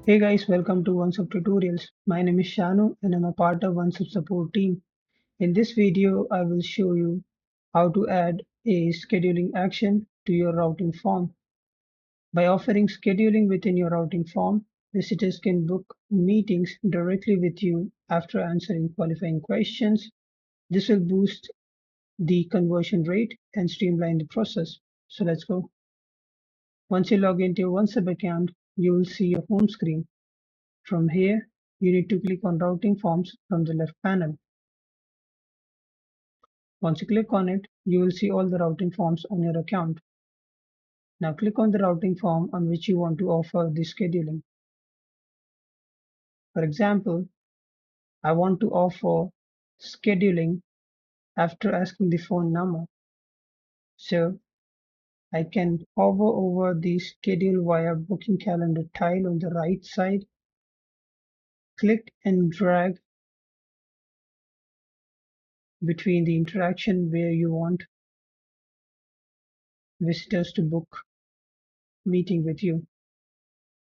Hey guys, welcome to OnceHub tutorials. My name is Shanu and I'm a part of OnceHub support team. In this video, I will show you how to add a scheduling action to your routing form. By offering scheduling within your routing form, visitors can book meetings directly with you after answering qualifying questions. This will boost the conversion rate and streamline the process. So let's go. Once you log into your OnceHub account, you will see your home screen. From here, you need to click on Routing Forms from the left panel. Once you click on it, you will see all the routing forms on your account. Now click on the routing form on which you want to offer the scheduling. For example, I want to offer scheduling after asking the phone number. So I can hover over the Schedule via Booking Calendar tile on the right side, click and drag between the interaction where you want visitors to book meeting with you.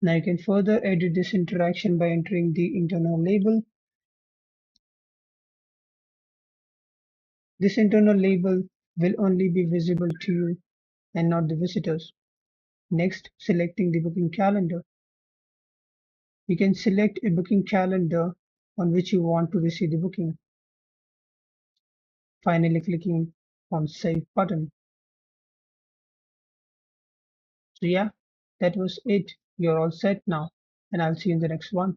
Now you can further edit this interaction by entering the internal label. This internal label will only be visible to you and not the visitors. Next, selecting the booking calendar. You can select a booking calendar on which you want to receive the booking. Finally, clicking on Save button. So yeah, that was it. You're all set now, and I'll see you in the next one.